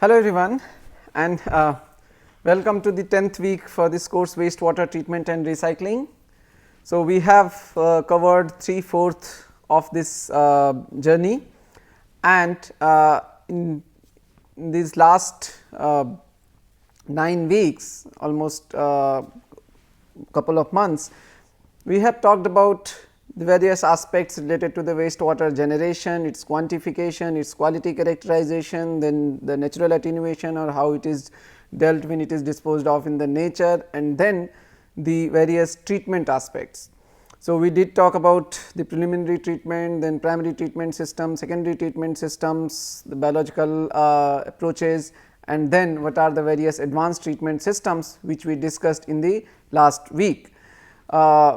Hello everyone, and welcome to the 10th week for this course Wastewater Treatment and Recycling. So, we have covered 3/4 of this journey, and in these last 9 weeks, almost couple of months, we have talked about the various aspects related to the wastewater generation, its quantification, its quality characterization, then the natural attenuation or how it is dealt when it is disposed of in the nature, and then the various treatment aspects. So, we did talk about the preliminary treatment, then primary treatment system, secondary treatment systems, the biological approaches, and then what are the various advanced treatment systems which we discussed in the last week.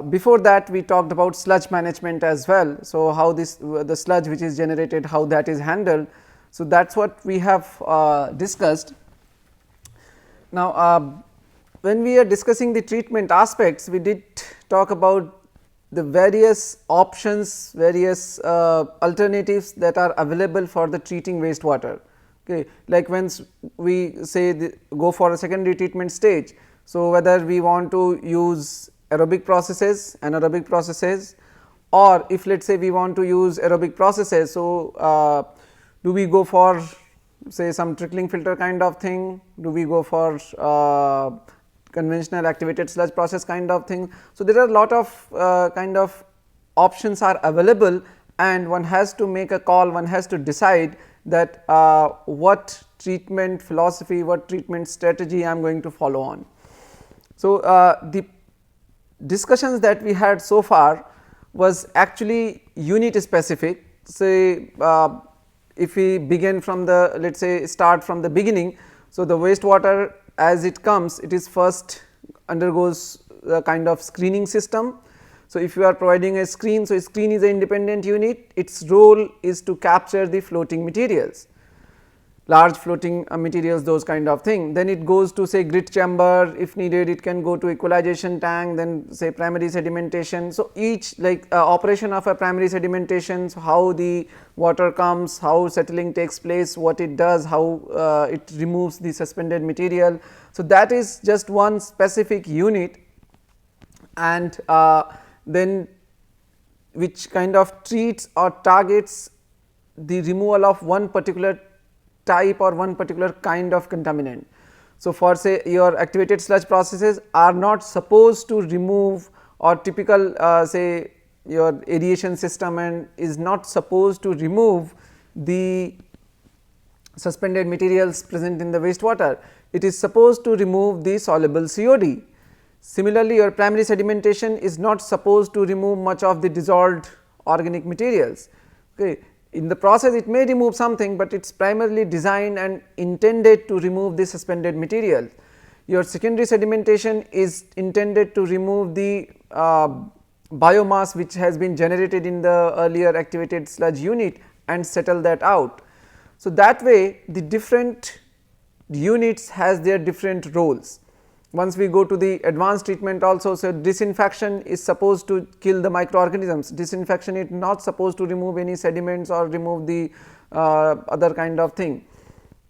Before that we talked about sludge management as well. So, how this the sludge which is generated, how that is handled. So, that is what we have discussed. Now, when we are discussing the treatment aspects, we did talk about the various options, various alternatives that are available for the treating wastewater. Okay. Like when we say go for a secondary treatment stage. So, whether we want to use aerobic processes, anaerobic processes, or if let us say we want to use aerobic processes. So, do we go for say some trickling filter kind of thing, do we go for conventional activated sludge process kind of thing. So, there are a lot of kind of options are available, and one has to make a call, one has to decide that what treatment philosophy, what treatment strategy I am going to follow on. So, the discussions that we had so far was actually unit specific. Say if we begin from the let us say start from the beginning. So, the wastewater as it comes, it is first undergoes a kind of screening system. So, if you are providing a screen, so a screen is an independent unit, its role is to capture the floating materials, large floating materials, those kind of thing. Then it goes to say grit chamber, if needed it can go to equalization tank, then say primary sedimentation. So, each like operation of a primary sedimentation, so how the water comes, how settling takes place, what it does, how it removes the suspended material. So, that is just one specific unit, and then which kind of treats or targets the removal of one particular type or one particular kind of contaminant. So, for say your activated sludge processes are not supposed to remove, or typical say your aeration system and is not supposed to remove the suspended materials present in the wastewater, it is supposed to remove the soluble COD. Similarly, your primary sedimentation is not supposed to remove much of the dissolved organic materials. Okay. In the process it may remove something, but it is primarily designed and intended to remove the suspended material. Your secondary sedimentation is intended to remove the biomass which has been generated in the earlier activated sludge unit and settle that out. So, that way the different units has their different roles. Once we go to the advanced treatment also, so disinfection is supposed to kill the microorganisms, disinfection is not supposed to remove any sediments or remove the other kind of thing.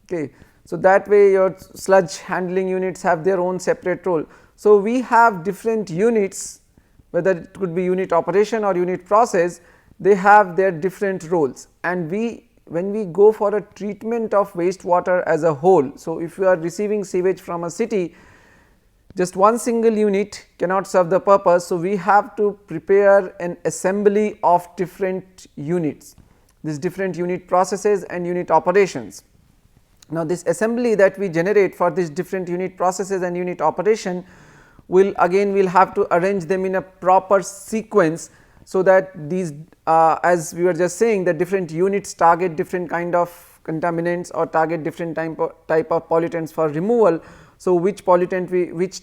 Okay. So, that way your sludge handling units have their own separate role. So, we have different units, whether it could be unit operation or unit process, they have their different roles, and when we go for a treatment of wastewater as a whole. So, if you are receiving sewage from a city, just one single unit cannot serve the purpose. So, we have to prepare an assembly of different units, these different unit processes and unit operations. Now, this assembly that we generate for these different unit processes and unit operation will again we will have to arrange them in a proper sequence. So, that these as we were just saying, the different units target different kind of contaminants or target different type of pollutants for removal. So, which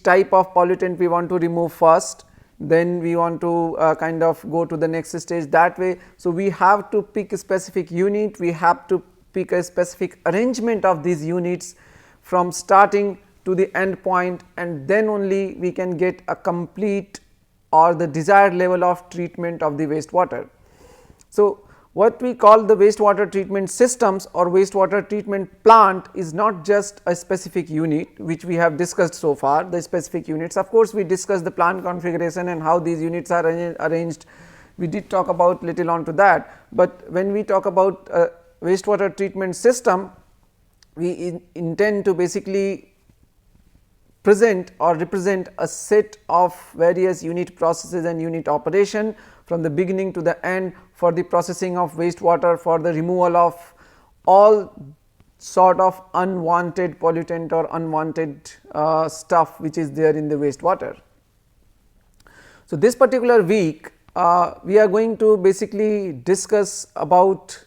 type of pollutant we want to remove first, then we want to kind of go to the next stage that way. So, we have to pick a specific unit, we have to pick a specific arrangement of these units from starting to the end point, and then only we can get a complete or the desired level of treatment of the wastewater. So, what we call the wastewater treatment systems or wastewater treatment plant is not just a specific unit which we have discussed so far, the specific units. Of course, we discussed the plant configuration and how these units are arranged. We did talk about little on to that, but when we talk about wastewater treatment system, we intend to basically present or represent a set of various unit processes and unit operation from the beginning to the end for the processing of wastewater, for the removal of all sort of unwanted pollutant or unwanted stuff which is there in the wastewater. So, this particular week we are going to basically discuss about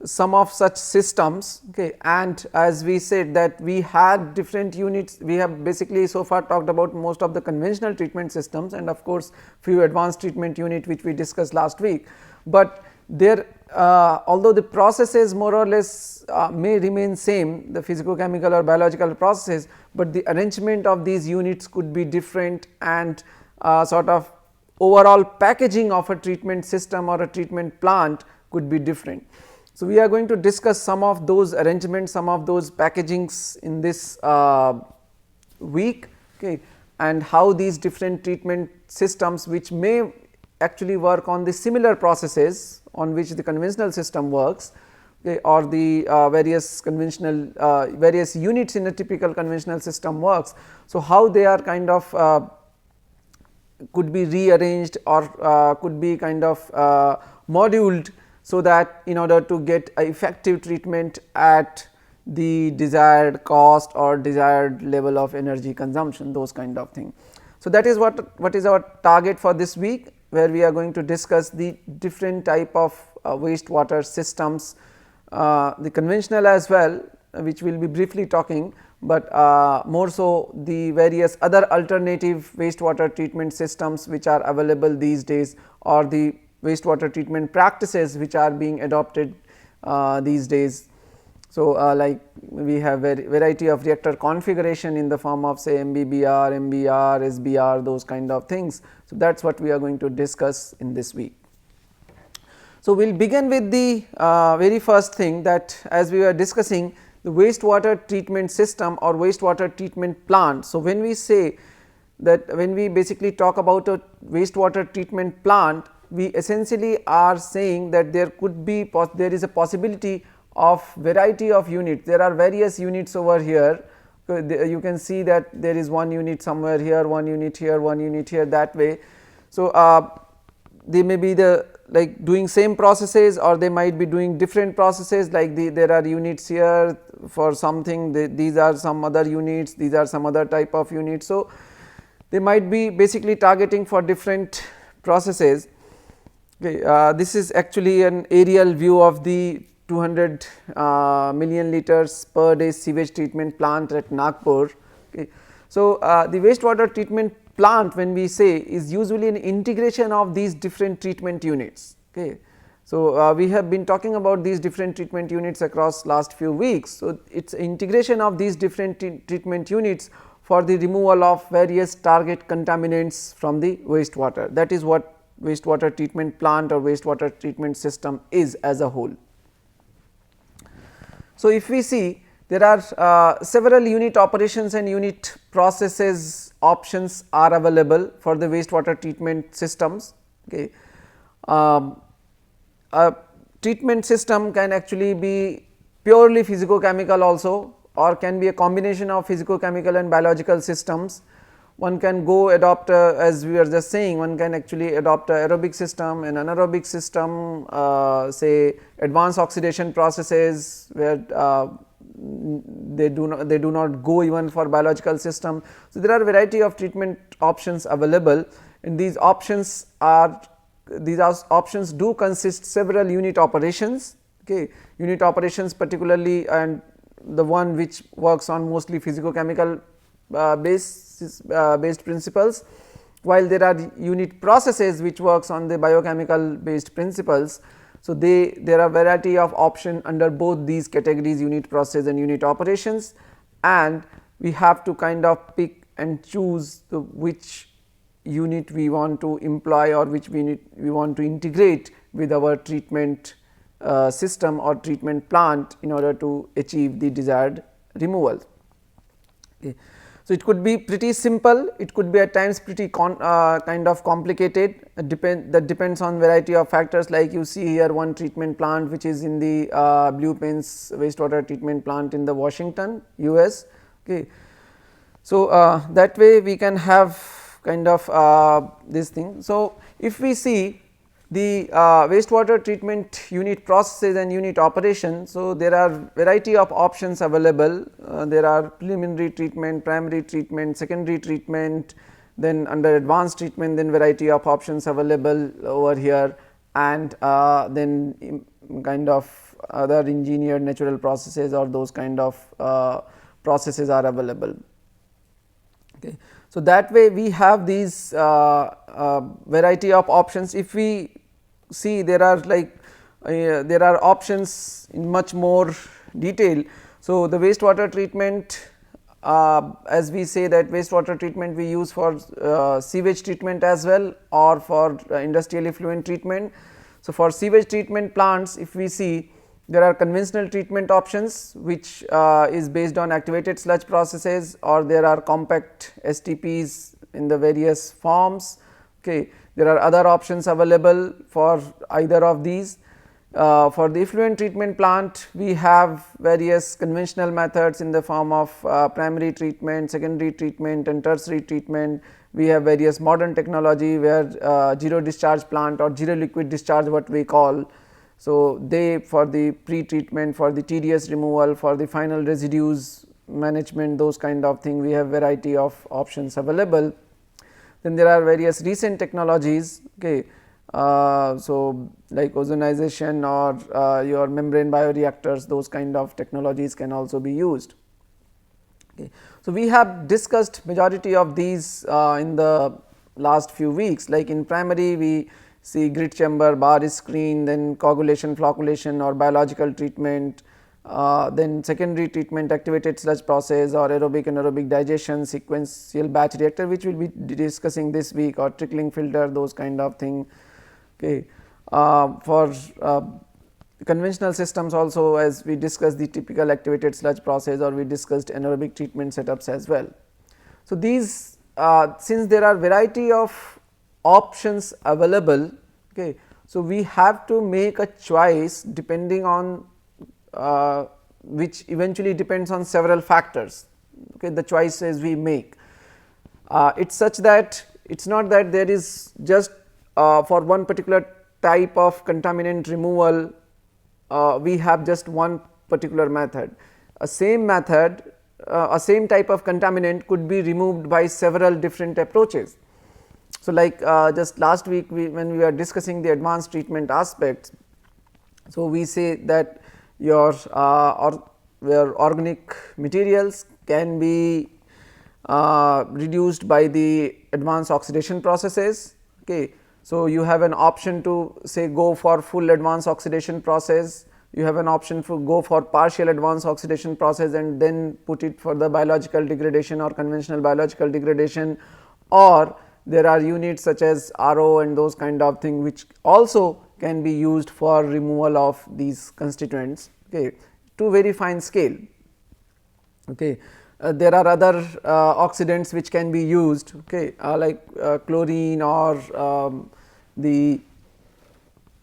some of such systems, okay. And as we said that we had different units, we have basically so far talked about most of the conventional treatment systems and of course, few advanced treatment unit which we discussed last week, but there although the processes more or less may remain same, the physico chemical or biological processes, but the arrangement of these units could be different and sort of overall packaging of a treatment system or a treatment plant could be different. So, we are going to discuss some of those arrangements, some of those packagings in this week, okay, and how these different treatment systems which may actually work on the similar processes on which the conventional system works, okay, or the various conventional various units in a typical conventional system works. So, how they are kind of could be rearranged or could be kind of moduled, so that in order to get a effective treatment at the desired cost or desired level of energy consumption, those kind of thing. So, that is what is our target for this week, where we are going to discuss the different type of wastewater systems, the conventional as well, which we will be briefly talking, but more so the various other alternative wastewater treatment systems which are available these days, or the wastewater treatment practices which are being adopted these days. So, like we have variety of reactor configuration in the form of say MBBR, MBR, SBR, those kind of things. So, that is what we are going to discuss in this week. So, we will begin with the very first thing, that as we were discussing the wastewater treatment system or wastewater treatment plant. So, when we say that, when we basically talk about a wastewater treatment plant, we essentially are saying that there could be there is a possibility of variety of units. There are various units over here. You can see that there is one unit somewhere here, one unit here, one unit here, that way. So, they may be the like doing same processes, or they might be doing different processes, like there are units here for something, these are some other units, these are some other type of units. So, they might be basically targeting for different processes. Okay, this is actually an aerial view of the 200 million liters per day sewage treatment plant at Nagpur. Okay. So, the wastewater treatment plant, when we say, is usually an integration of these different treatment units. Okay. So, we have been talking about these different treatment units across last few weeks. So, it is integration of these different treatment units for the removal of various target contaminants from the wastewater. That is what wastewater treatment plant or wastewater treatment system is as a whole. So, if we see, there are several unit operations and unit processes options are available for the wastewater treatment systems. Okay. A treatment system can actually be purely physico chemical also, or can be a combination of physico chemical and biological systems. One can go adopt as we were just saying, one can actually adopt a aerobic system, an anaerobic system, say advanced oxidation processes, where they do not go even for biological system. So, there are variety of treatment options available, and these options do consist several unit operations. Okay. Unit operations particularly, and the one which works on mostly physico chemical based principles, while there are unit processes which works on the biochemical based principles. So, there are variety of option under both these categories, unit process and unit operations, and we have to kind of pick and choose which unit we want to employ, or which we want to integrate with our treatment system or treatment plant in order to achieve the desired removal. Okay. So, it could be pretty simple, it could be at times pretty kind of complicated, that depends on variety of factors, like you see here one treatment plant which is in the Blue Pens wastewater treatment plant in the Washington US. Okay. So, that way we can have kind of this thing. So, if we see the wastewater treatment unit processes and unit operation. So, there are variety of options available, there are preliminary treatment, primary treatment, secondary treatment, then under advanced treatment, then variety of options available over here, and then kind of other engineered natural processes or those kind of processes are available. Okay. So, that way we have these variety of options. If we see, there are like there are options in much more detail. So, the wastewater treatment, as we say that wastewater treatment we use for sewage treatment as well, or for industrial effluent treatment. So, for sewage treatment plants, if we see, there are conventional treatment options which is based on activated sludge processes, or there are compact STPs in the various forms. Okay. There are other options available for either of these. For the effluent treatment plant, we have various conventional methods in the form of primary treatment, secondary treatment and tertiary treatment. We have various modern technology where zero discharge plant or zero liquid discharge, what we call. So, they for the pre-treatment, for the tedious removal, for the final residues management, those kind of thing, we have variety of options available. Then there are various recent technologies. Okay. So, like ozonization or your membrane bioreactors, those kind of technologies can also be used. Okay. So, we have discussed majority of these in the last few weeks, like in primary we see grit chamber, bar screen, then coagulation, flocculation or biological treatment, then secondary treatment, activated sludge process or aerobic anaerobic digestion, sequential batch reactor, which we will be discussing this week, or trickling filter, those kind of thing. Okay. For conventional systems also, as we discussed the typical activated sludge process, or we discussed anaerobic treatment setups as well. So, these since there are variety of options available. Okay. So, we have to make a choice depending on which eventually depends on several factors. Okay. The choices we make, it is such that it is not that there is just for one particular type of contaminant removal we have just one particular method. A same method, a same type of contaminant could be removed by several different approaches. So, like just last week when we were discussing the advanced treatment aspects, so we say that your organic materials can be reduced by the advanced oxidation processes. Okay. So, you have an option to say go for full advanced oxidation process, you have an option to go for partial advanced oxidation process and then put it for the biological degradation or conventional biological degradation, or there are units such as RO and those kind of thing which also can be used for removal of these constituents, okay, to very fine scale. Okay. There are other oxidants which can be used, okay, like chlorine or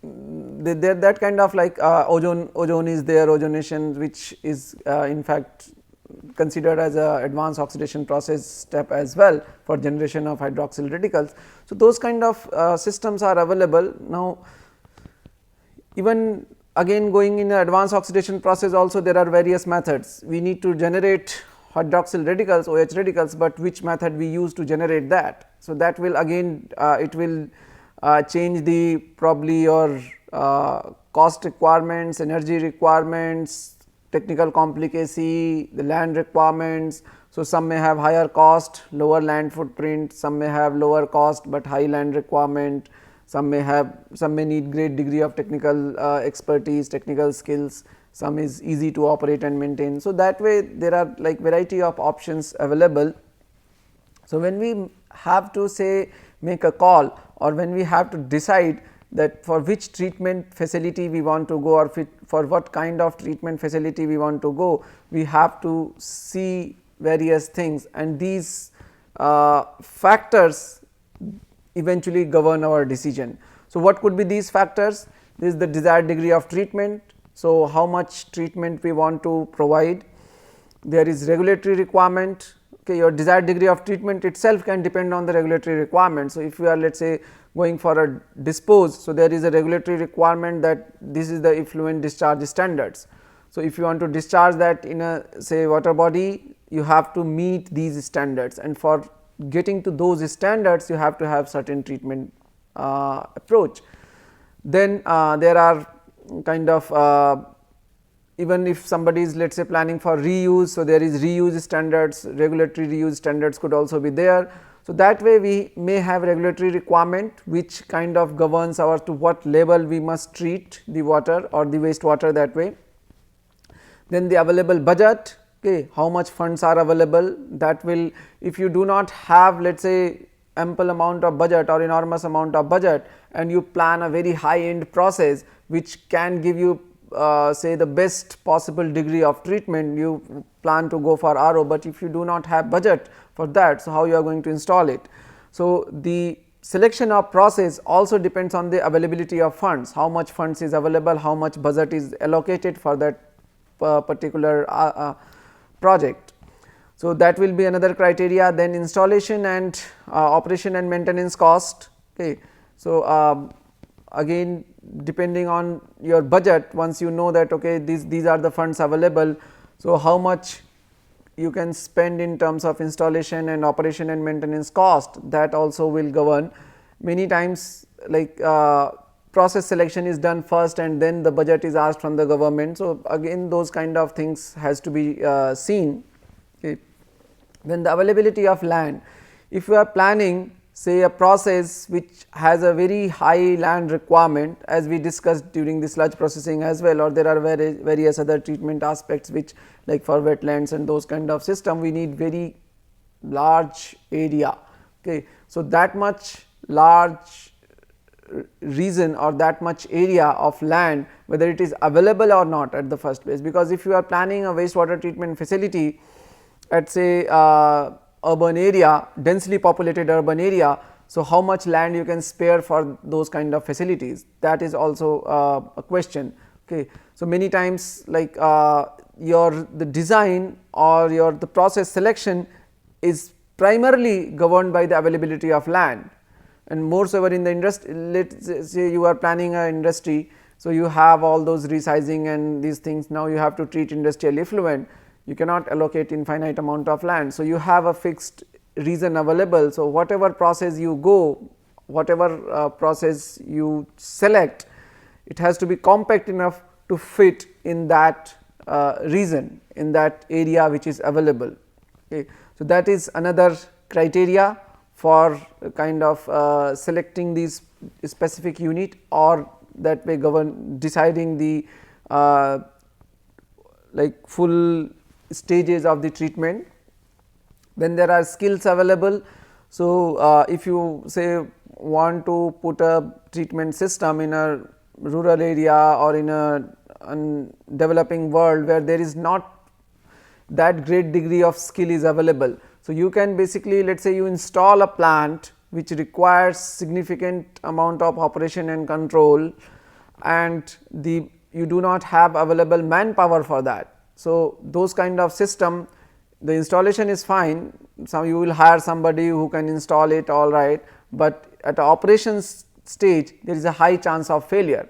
that kind of like ozone is there, ozonation, which is in fact considered as a advanced oxidation process step as well for generation of hydroxyl radicals. So, those kind of systems are available. Now, even again going in an advanced oxidation process also there are various methods. We need to generate hydroxyl radicals, OH radicals, but which method we use to generate that. So, that will again it will change the probably your cost requirements, energy requirements, technical complicacy, the land requirements. So, some may have higher cost, lower land footprint, some may have lower cost, but high land requirement, some may need great degree of technical expertise, technical skills, some is easy to operate and maintain. So, that way there are like variety of options available. So, when we have to say make a call, or when we have to decide that for which treatment facility we want to go, or for what kind of treatment facility we want to go, we have to see various things, and these factors eventually govern our decision. So, what could be these factors? This is the desired degree of treatment. So, how much treatment we want to provide. There is regulatory requirement. Okay, your desired degree of treatment itself can depend on the regulatory requirement. So, if you are, let us say, going for a dispose, so there is a regulatory requirement that this is the effluent discharge standards. So, if you want to discharge that in a, say, water body, you have to meet these standards, and for getting to those standards you have to have certain treatment approach. Then there are kind of even if somebody is, let us say, planning for reuse, so there is reuse standards, regulatory reuse standards could also be there. So, that way we may have regulatory requirement which kind of governs our to what level we must treat the water or the wastewater that way. Then the available budget, okay, how much funds are available, that will, if you do not have, let us say, ample amount of budget or enormous amount of budget, and you plan a very high end process which can give you say the best possible degree of treatment, you plan to go for RO, but if you do not have budget for that, so how you are going to install it. So, the selection of process also depends on the availability of funds, how much funds is available, how much budget is allocated for that particular project. So, that will be another criteria. Then installation and operation and maintenance cost. Okay. So, again depending on your budget, once you know that okay, these are the funds available. So, how much you can spend in terms of installation and operation and maintenance cost, that also will govern. Many times like process selection is done first and then the budget is asked from the government. So, again those kind of things has to be seen. Okay. Then the availability of land, if you are planning say a process which has a very high land requirement, as we discussed during the sludge processing as well, or there are various other treatment aspects which like for wetlands and those kind of system we need very large area. Okay. So, that much large reason or that much area of land, whether it is available or not at the first place, because if you are planning a wastewater treatment facility at say urban area, densely populated urban area, so how much land you can spare for those kind of facilities, that is also a question. Okay. So, many times like the design or the process selection is primarily governed by the availability of land, and more so in the industry, let us say you are planning an industry. So, you have all those resizing and these things, now you have to treat industrial effluent, you cannot allocate infinite amount of land. So, you have a fixed region available. So, whatever process you go, whatever process you select, it has to be compact enough to fit in that region, in that area which is available. Okay. So, that is another criteria for kind of selecting these specific unit, or that way govern deciding the like full stages of the treatment. Then there are skills available. So, if you say want to put a treatment system in a rural area or in a developing world where there is not that great degree of skill is available. So, you can basically let us say you install a plant which requires significant amount of operation and control, and you do not have available manpower for that. So, those kind of system, the installation is fine, so you will hire somebody who can install it, all right, but at the operations stage there is a high chance of failure.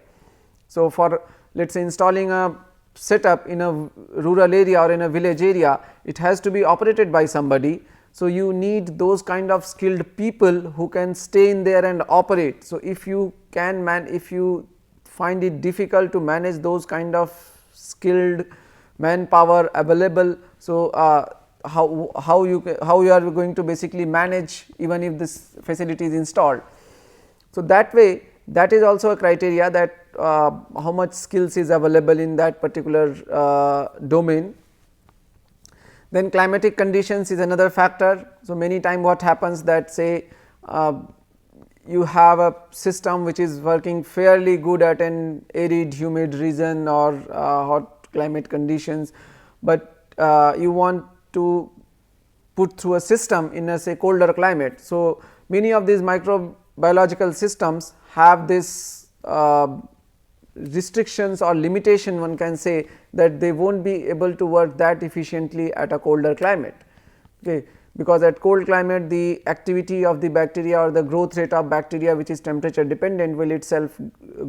So, for let us say installing a setup in a rural area or in a village area, it has to be operated by somebody. So, you need those kind of skilled people who can stay in there and operate. So, if you can if you find it difficult to manage those kind of skilled manpower available, so how you are going to basically manage even if this facility is installed. So, that way that is also a criteria that how much skills is available in that particular domain. Then climatic conditions is another factor. So, many time what happens that say you have a system which is working fairly good at an arid humid region or hot climate conditions, but you want to put through a system in a say colder climate. So, many of these microbiological systems have this restrictions or limitation, one can say, that they will not be able to work that efficiently at a colder climate. Okay. Because at cold climate the activity of the bacteria or the growth rate of bacteria, which is temperature dependent, will itself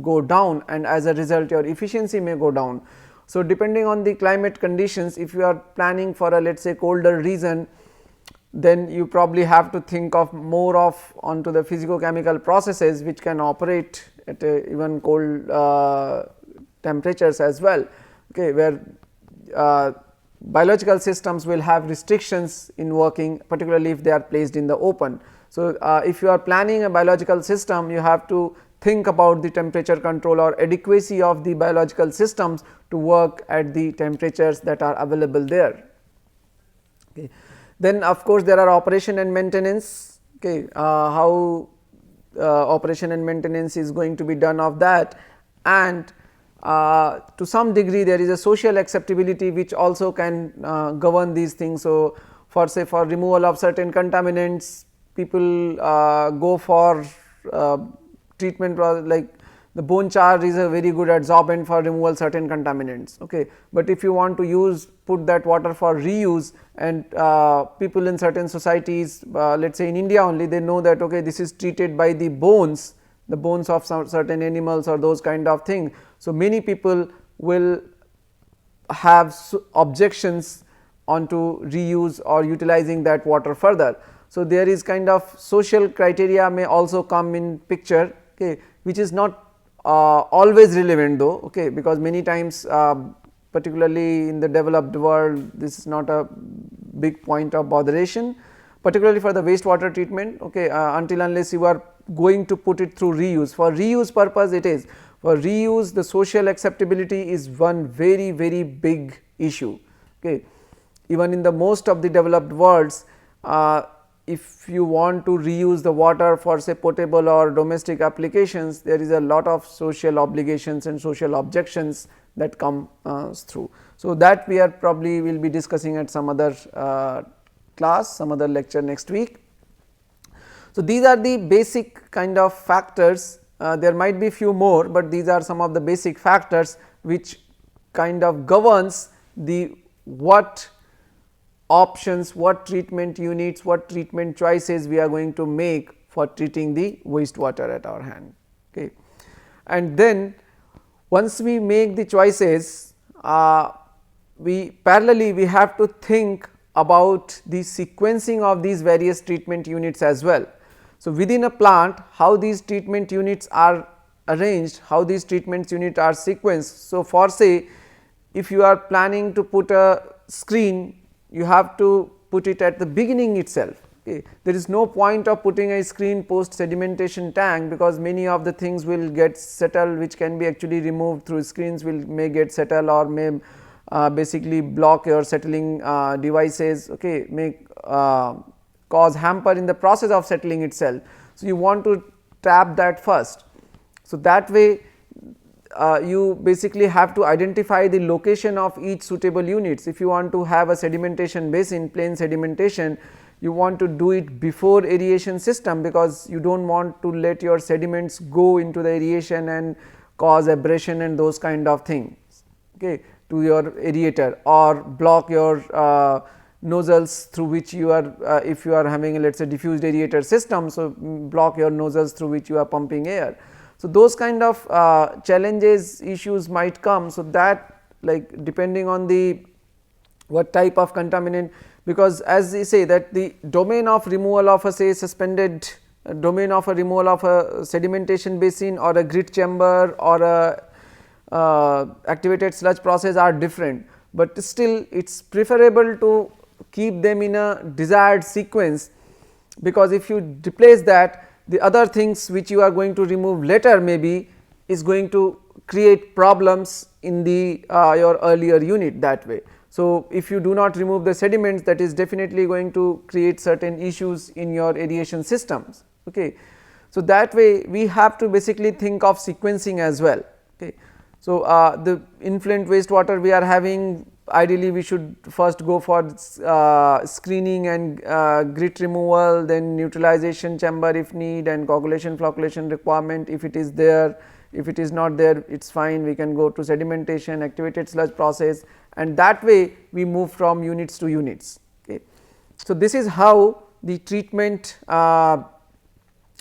go down, and as a result your efficiency may go down. So, depending on the climate conditions, if you are planning for a let us say colder region, then you probably have to think of more of onto the physicochemical processes which can operate at even cold temperatures as well, okay, where biological systems will have restrictions in working, particularly if they are placed in the open. So, if you are planning a biological system, you have to think about the temperature control or adequacy of the biological systems to work at the temperatures that are available there. Okay. Then of course, there are operation and maintenance, okay, how operation and maintenance is going to be done of that, and to some degree there is a social acceptability which also can govern these things. So, for say for removal of certain contaminants, people go for treatment like the bone char is a very good adsorbent for removal certain contaminants, okay. But if you want to put that water for reuse, and people in certain societies, let us say in India only, they know that okay, this is treated by the bones of some certain animals or those kind of thing. So, many people will have objections onto reuse or utilizing that water further. So, there is kind of social criteria may also come in picture, okay, which is not always relevant though, okay, because many times particularly in the developed world this is not a big point of botheration, particularly for the wastewater treatment, okay, until unless you are going to put it through reuse. For reuse purpose it is, for reuse the social acceptability is one very big issue, okay. Even in the most of the developed worlds, if you want to reuse the water for say potable or domestic applications, there is a lot of social obligations and social objections that come through. So, that we are probably will be discussing at some other class, some other lecture next week. So, these are the basic kind of factors, there might be few more, but these are some of the basic factors which kind of governs the what options, what treatment units, what treatment choices we are going to make for treating the wastewater at our hand, okay. And then once we make the choices, we have to think about the sequencing of these various treatment units as well. So, within a plant how these treatment units are arranged, how these treatment units are sequenced. So, for say if you are planning to put a screen, you have to put it at the beginning itself, okay. There is no point of putting a screen post sedimentation tank, because many of the things will get settled which can be actually removed through screens may get settled or may basically block your settling devices, okay, may cause hamper in the process of settling itself. So, you want to tap that first. So, that way you basically have to identify the location of each suitable units. If you want to have a sedimentation basin, plain sedimentation, you want to do it before aeration system, because you do not want to let your sediments go into the aeration and cause abrasion and those kind of things, okay, to your aerator, or block your nozzles through which you are if you are having let us say diffused aerator system. So, block your nozzles through which you are pumping air. So, those kind of challenges, issues might come. So, that like depending on the what type of contaminant, because as they say that the domain of removal of a say suspended domain of a removal of a sedimentation basin or a grit chamber or a activated sludge process are different, but still it is preferable to keep them in a desired sequence, because if you replace that, the other things which you are going to remove later maybe is going to create problems in the your earlier unit that way. So, if you do not remove the sediments, that is definitely going to create certain issues in your aeration systems, okay. So, that way we have to basically think of sequencing as well. Okay. So, the influent wastewater we are having, ideally we should first go for screening and grit removal, then neutralization chamber if need, and coagulation flocculation requirement if it is there. If it is not there, it is fine, we can go to sedimentation, activated sludge process, and that way we move from units to units. Okay. So, this is how the treatment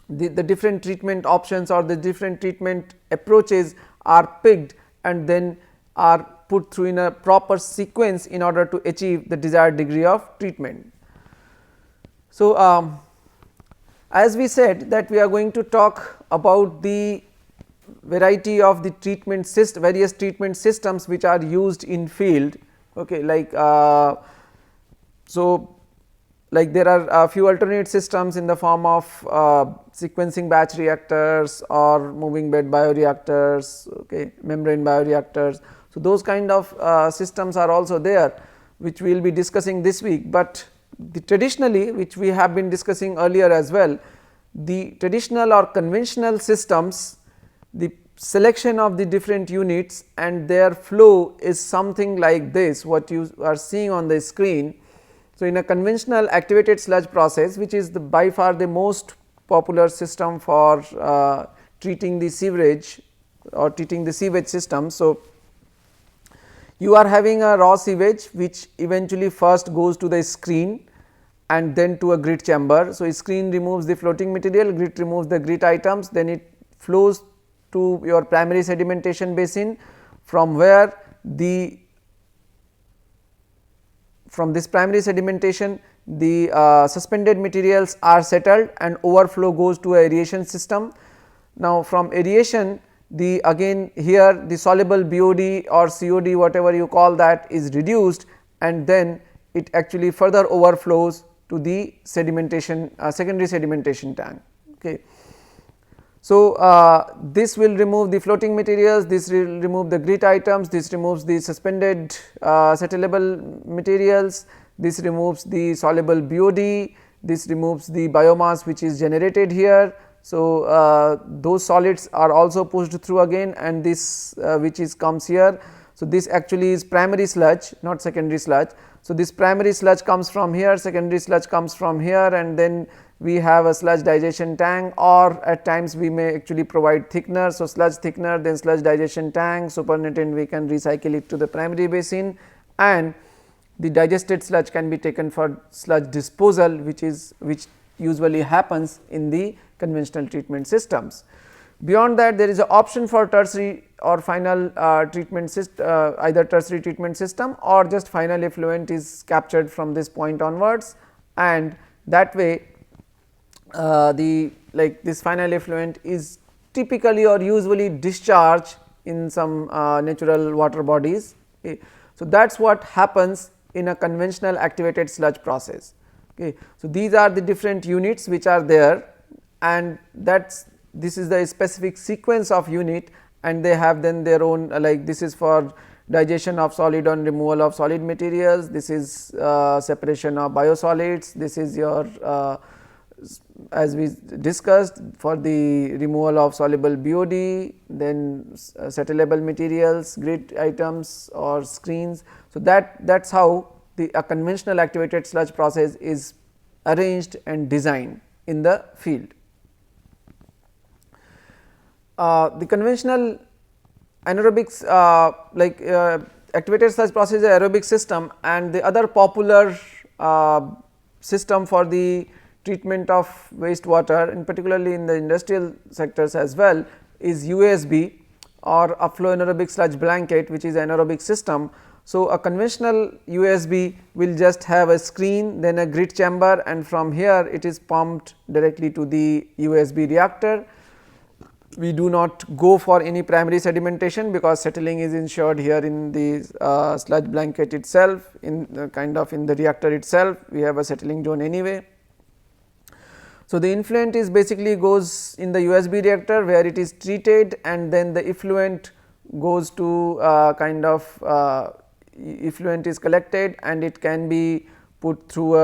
the different treatment options or the different treatment approaches are picked and then are put through in a proper sequence in order to achieve the desired degree of treatment. So, as we said that we are going to talk about the variety of the treatment various treatment systems which are used in field. Okay, like like there are a few alternate systems in the form of sequencing batch reactors or moving bed bioreactors, okay, membrane bioreactors. So, those kind of systems are also there, which we will be discussing this week, but the traditionally, which we have been discussing earlier as well, the traditional or conventional systems, the selection of the different units and their flow is something like this, what you are seeing on the screen. So, in a conventional activated sludge process, which is by far the most popular system for treating the sewerage or treating the sewage system. So, you are having a raw sewage which eventually first goes to the screen and then to a grit chamber. So, screen removes the floating material, grit removes the grit items, then it flows to your primary sedimentation basin, from where from this primary sedimentation the suspended materials are settled and overflow goes to a aeration system. Now, from aeration again here the soluble BOD or COD, whatever you call that, is reduced and then it actually further overflows to the sedimentation secondary sedimentation tank. Okay. So, this will remove the floating materials, this will remove the grit items, this removes the suspended settleable materials, this removes the soluble BOD, this removes the biomass which is generated here. So, those solids are also pushed through again and this which comes here. So, this actually is primary sludge, not secondary sludge. So, this primary sludge comes from here, secondary sludge comes from here, and then we have a sludge digestion tank, or at times we may actually provide thickener. So, sludge thickener, then sludge digestion tank, supernatant we can recycle it to the primary basin, and the digested sludge can be taken for sludge disposal, which usually happens in the conventional treatment systems. Beyond that, there is an option for tertiary or final treatment system, either tertiary treatment system or just final effluent is captured from this point onwards, and that way this final effluent is typically or usually discharged in some natural water bodies. Okay. So, that is what happens in a conventional activated sludge process. Okay. So, these are the different units which are there, and this is the specific sequence of unit, and they have then their own, like this is for digestion of solid and removal of solid materials, this is separation of biosolids, this is your as we discussed for the removal of soluble BOD, then settleable materials, grit items or screens. So, that is how a conventional activated sludge process is arranged and designed in the field. The conventional anaerobics activated sludge process is an aerobic system, and the other popular system for the treatment of wastewater, and particularly in the industrial sectors as well, is USB or a flow anaerobic sludge blanket, which is an anaerobic system. So, a conventional USB will just have a screen, then a grit chamber, and from here it is pumped directly to the USB reactor. We do not go for any primary sedimentation because settling is ensured here in the sludge blanket itself, in kind of in the reactor itself we have a settling zone anyway. So, the influent is basically goes in the USB reactor where it is treated, and then the effluent goes to effluent is collected and it can be put through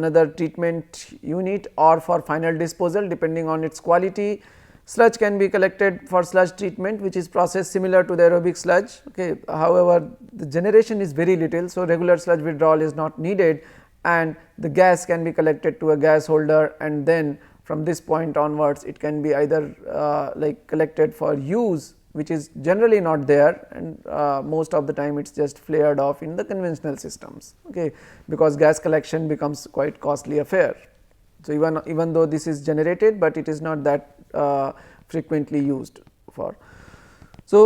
another treatment unit or for final disposal depending on its quality. Sludge can be collected for sludge treatment, which is process similar to the aerobic sludge. Okay. However, the generation is very little, so regular sludge withdrawal is not needed, and the gas can be collected to a gas holder, and then from this point onwards it can be either like collected for use, which is generally not there, and most of the time it is just flared off in the conventional systems, okay, because gas collection becomes quite costly affair. So, even though this is generated, but it is not that frequently used for. So,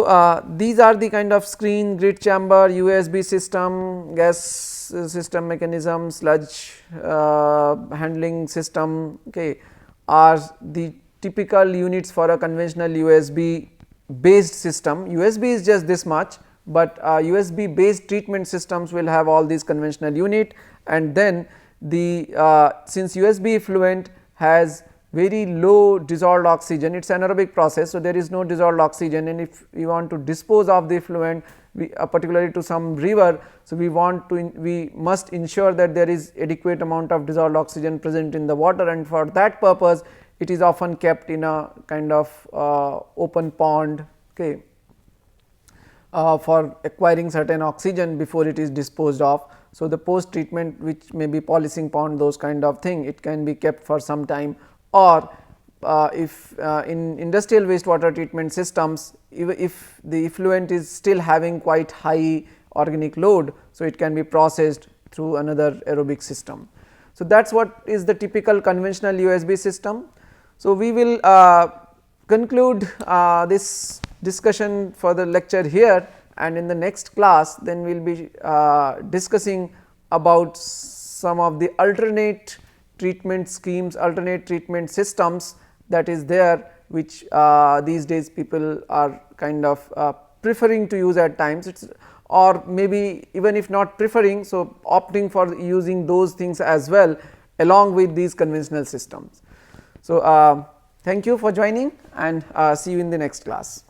these are the kind of screen, grid chamber, USB system, gas system mechanism, sludge handling system, okay, are the typical units for a conventional USB based system. USB is just this much, but USB based treatment systems will have all these conventional unit, and then the since USB effluent has very low dissolved oxygen, it is anaerobic process. So, there is no dissolved oxygen, and if we want to dispose of the effluent particularly to some river. So, we must ensure that there is adequate amount of dissolved oxygen present in the water, and for that purpose it is often kept in a kind of open pond, okay, for acquiring certain oxygen before it is disposed of. So, the post treatment, which may be polishing pond, those kind of thing, it can be kept for some time, or if in industrial wastewater treatment systems, if the effluent is still having quite high organic load, so it can be processed through another aerobic system. So, that is what is the typical conventional USB system. So, we will conclude this discussion for the lecture here, and in the next class then we will be discussing about some of the alternate treatment schemes, alternate treatment systems that is there, which these days people are kind of preferring to use at times, or maybe even if not preferring, so opting for using those things as well along with these conventional systems. So, thank you for joining, and see you in the next class.